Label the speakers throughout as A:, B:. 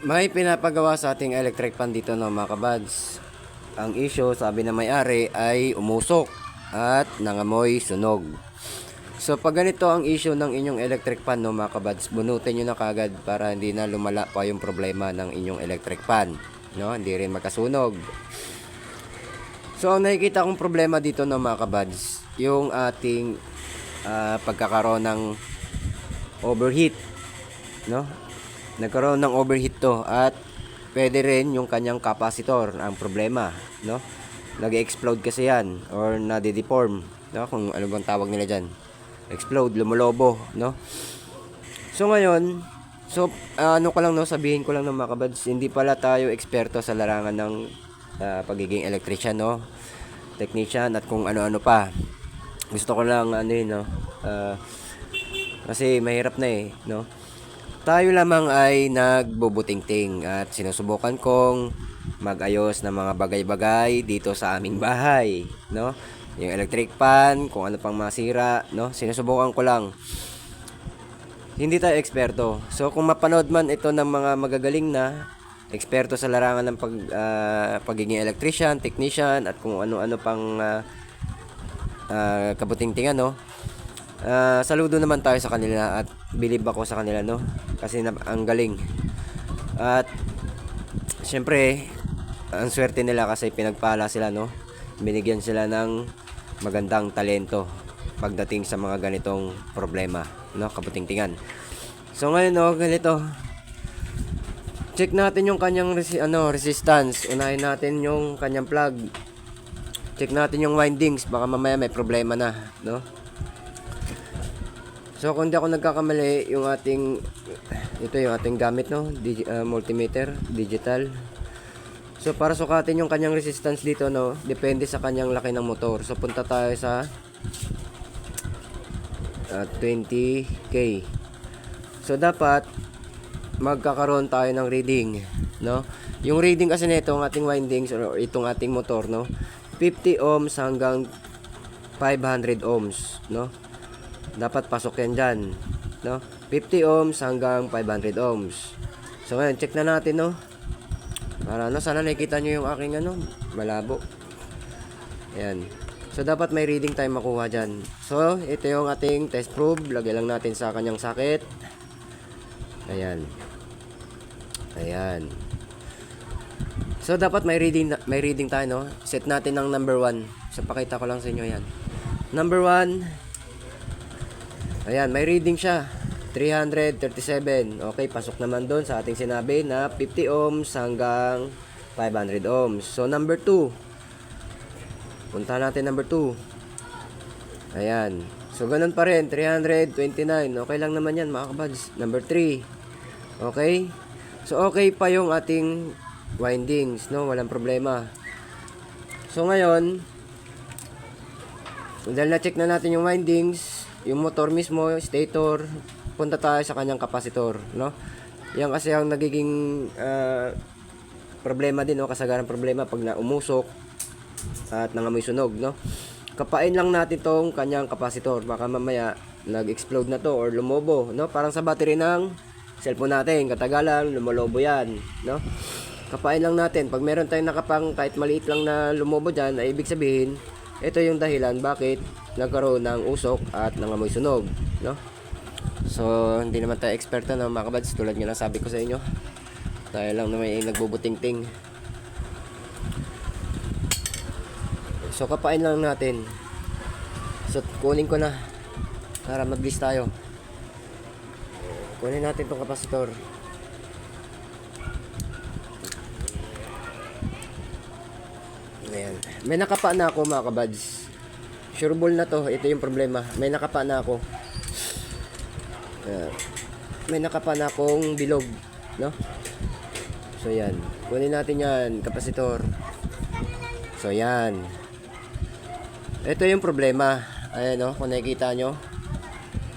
A: May pinapagawa sa ating electric fan dito no mga kabads. Ang issue, sabi na may-ari, ay umusok at nangamoy sunog. So pag ganito ang issue ng inyong electric fan no mga kabads, bunutin nyo na kagad para hindi na lumala pa yung problema ng inyong electric fan, no? Hindi rin magkasunog. So ang nakikita kong problema dito no mga kabads, yung ating pagkakaroon ng overheat, no? Nagkaroon ng overheat to at pwede rin yung kanyang capacitor ang problema, no? Nag-explode kasi yan or nade-deform, no? Kung ano bang tawag nila diyan. Explode, lumulobo, no? So ngayon, ano ko lang no, sabihin ko lang ng mga kabads, hindi pala tayo eksperto sa larangan ng pagiging electrician, no? Technician at kung ano-ano pa. Gusto ko lang ano yun, no? Kasi mahirap na eh, no? Tayo lamang ay nagbubutingting at sinusubukan kong mag-ayos ng mga bagay-bagay dito sa aming bahay, no? Yung electric fan, kung ano pang masira, no? Sinusubukan ko lang. Hindi tayo eksperto. So kung mapanood man ito ng mga magagaling na eksperto sa larangan ng pagiging electrician, technician at kung ano-ano pang kabutingtingan, no? Saludo naman tayo sa kanila at believe ako sa kanila, no? Kasi ang galing. At syempre, ang swerte nila kasi pinagpala sila, no? Binigyan sila ng magandang talento pagdating sa mga ganitong problema, no? Kabutingtingan. So ngayon, no, ganito. Check natin yung kanyang resistance. Unahin natin yung kanyang plug. Check natin yung windings, baka mamaya may problema na, no? So kung di ako nagkakamali, yung ating gamit, no, multimeter digital. So para sukatin yung kanyang resistance dito, no, depende sa kanyang laki ng motor. So punta tayo sa 20K. So dapat magkakaroon tayo ng reading, no? Yung reading kasi nito, ang ating windings or itong ating motor, no, 50 ohms hanggang 500 ohms, no? Dapat pasok yan dyan, no? 50 ohms hanggang 500 ohms. So ngayon, check na natin, no? Para sana nakikita nyo yung aking malabo. Ayan. So dapat may reading tayo makuha dyan. So ito yung ating test probe. Lagay lang natin sa kanyang socket. Ayan. Ayan. So dapat may reading tayo, no? Set natin ng number 1. So pakita ko lang sa inyo yan. Number 1. Ayan, may reading siya. 337. Okay, pasok naman doon sa ating sinabi na 50 ohms hanggang 500 ohms. So, number 2. Punta natin number 2. Ayan. So, ganun pa rin. 329. Okay lang naman yan, mga kabads. Number 3. Okay. So, okay pa yung ating windings, no? Walang problema. So, ngayon, dahil na-check na natin yung windings, yung motor mismo, stator, punta tayo sa kanyang kapasitor, no? Yan kasi ang nagiging problema din, no? Kasagaran problema pag naumusok at nangamoy sunog, no? Kapain lang natin tong kanyang kapasitor, baka mamaya nag-explode na to or lumobo, no? Parang sa battery ng cellphone natin, katagalan lumolobo yan, no? Kapain lang natin. Pag meron tayong nakapang kahit maliit lang na lumobo dyan, ay ibig sabihin ito yung dahilan bakit nagkaroon ng usok at nangamoy sunog, no? So, hindi naman tayo eksperto, no, mga kabads, tulad nga ng sabi ko sa inyo. Tayo lang na may nagbubuting-ting. So, kapain lang natin. So, kunin ko na para mag-list tayo. Kunin natin tong kapasitor. Ayan. May nakapa na ako, mga kabads. Sure ball na to. Ito yung problema. May nakapa na ako. May nakapa na akong bilog, no? So yan. Kunin natin yan, kapasitor. So yan. Ito yung problema. Ayan, no? Kung nakikita nyo.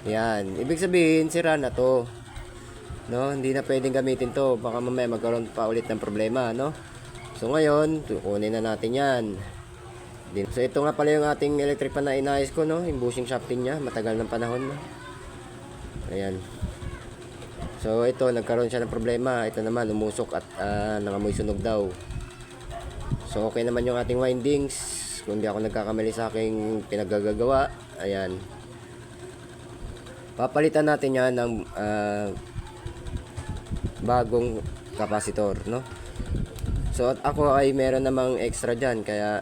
A: Yan. Ibig sabihin, sira na to. No? Hindi na pwedeng gamitin to. Baka mamaya magkaroon pa ulit ng problema, no? So ngayon, kunin na natin yan. So ito nga pala yung ating electric fan na inayos ko, no? Yung bushing shafting niya, matagal ng panahon, no? Ayan. So ito, nagkaroon siya ng problema. Ito naman, umusok at nangamoy sunog daw. So okay naman yung ating windings. Kung di ako nagkakamali sa aking pinaggagawa. Ayan. Papalitan natin yan ng bagong kapasitor, no? So ako ay meron namang extra dyan, kaya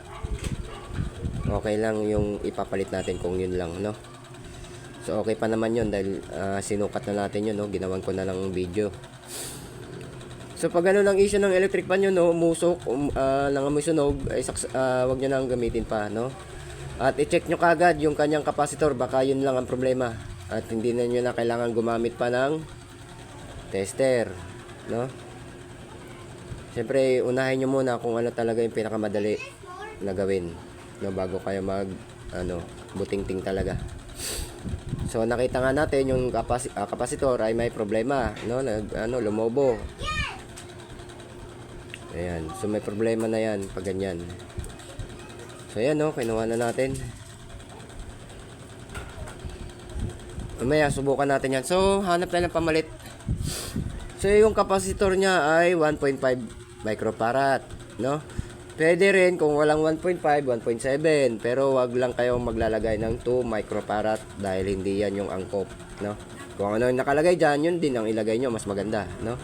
A: okay lang yung ipapalit natin kung yun lang, no? So okay pa naman yun dahil sinukat na natin yun, no? Ginawan ko na lang video. So pag ano lang issue ng electric pan yun, no? Umusok, nangamoy sunog, ay wag nyo nang gamitin pa, no? At i-check nyo kagad yung kanyang kapasitor, baka yun lang ang problema. At hindi na nyo na kailangan gumamit pa ng tester, no? Siyempre, unahin nyo muna kung ano talaga yung pinakamadali na gawin, no, bago kayo buting-ting talaga. So nakita nga natin yung kapasitor ay may problema, no, lumobo. Ayan, so may problema na yan pag ganyan. So ayan, no, kinuha na natin. Mamaya subukan natin yan. So hanap tayo ng pamalit. So yung kapasitor niya ay 1.5 microfarad, no? Pwede rin kung walang 1.5, 1.7, pero wag lang kayong maglalagay ng 2 microfarad dahil hindi yan yung angkop, no? Kung ano yung nakalagay dyan, yun din ang ilagay nyo, mas maganda, no?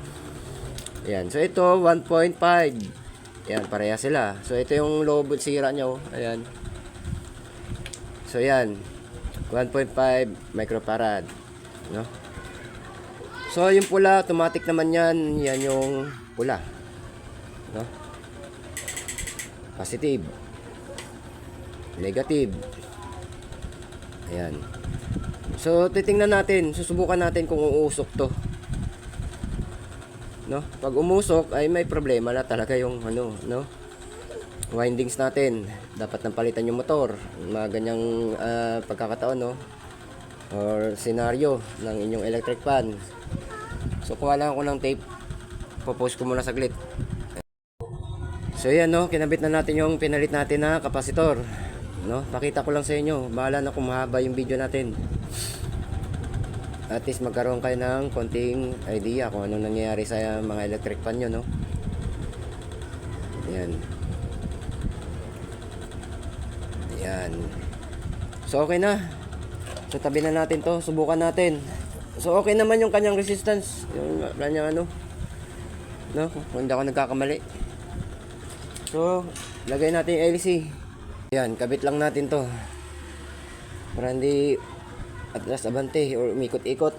A: Ayan, so ito 1.5. Ayan, pareha sila. So ito yung lobo sira nyo, ayan. So ayan, 1.5 microfarad, no? So yung pula, automatic naman yan. Yan yung pula, no? Positive, negative. Ayan. So titingnan natin, susubukan natin kung uusok to, no? Pag umusok ay may problema na talaga yung no, windings natin. Dapat nang palitan yung motor. Mga ganyang pagkakataon, no, or senaryo ng inyong electric fan. So kuha lang ako ng tape, popost ko muna saglit. So yan, no, kinabit na natin yung pinalit natin na kapasitor, no. Pakita ko lang sa inyo, bahala na kung mahaba yung video natin. At least magkaroon kayo ng konting idea kung anong nangyayari sa mga electric fan nyo, no. Yan. Yan. So okay na. So tabi na natin to, subukan natin. So okay naman yung kanyang resistance, yung kanyang no, kung hindi ako nagkakamali. So lagay natin yung LC. Yan, kabit lang natin to para hindi atras abante or umikot-ikot.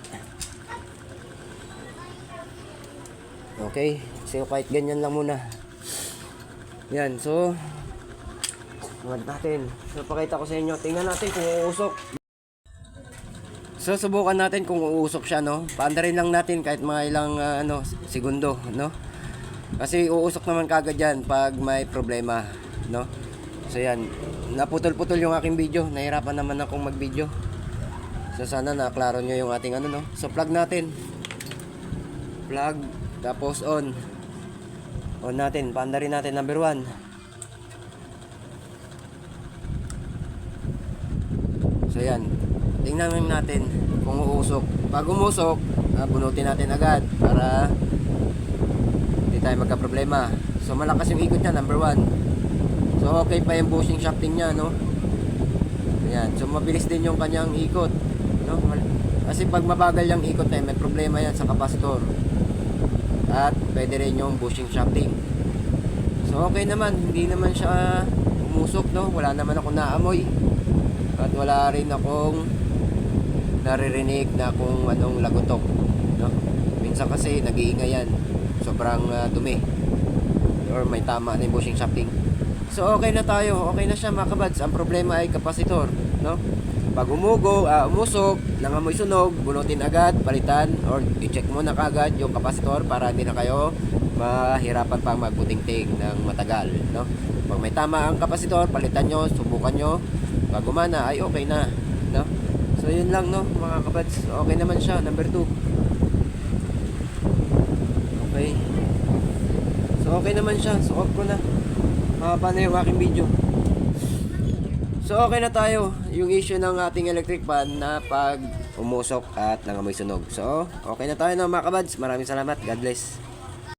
A: Okay, so kahit ganyan lang muna. Yan, so angat natin. So pakita ko sa inyo, tingnan natin kung uusok. So subukan natin kung uusok siya, no. Paandarin lang natin kahit mga ilang segundo, no. Kasi uusok naman kagad yan pag may problema, no. So yan, naputol-putol yung aking video. Nahirapan naman akong mag-video. So sana naklaro nyo yung ating no. So plug natin. Plug, tapos on. On natin, paandarin natin number 1. So yan, tingnan natin kung uusok. Pag umusok, bunutin natin agad para hindi tayo magka-problema. So malakas yung ikot niya, number 1. So okay pa yung bushing shafting niya, no. Ayan, so mabilis din yung kanyang ikot, no. Kasi pag mabagal yung ikot may problema yan sa kapasitor. At pwede rin yung bushing shafting. So okay naman, hindi naman siya umusok, no. Wala naman akong naamoy. At wala rin akong naririnig na kung anong lagotok, no. Minsan kasi nag-iingay yan, sobrang dumi or may tama na yung bushing shafting. So okay na tayo, okay na siya mga kabads. Ang problema ay kapasitor, no. Pag umusok, nangamoy sunog, bunutin agad, palitan or i-check muna kagad yung kapasitor para hindi na kayo mahirapan pang magbuting-ting ng matagal, no. Pag may tama ang kapasitor, palitan nyo, subukan nyo. Pag gumana ay okay na, no. So yun lang, no, mga kabads. Okay naman siya, number 2. Okay. So okay naman siya. So off ko na. Mahaba na yung aking video. So okay na tayo. Yung issue ng ating electric fan na pag umusok at nangamoy sunog. So, okay na tayo no mga kabads. Maraming salamat. God bless.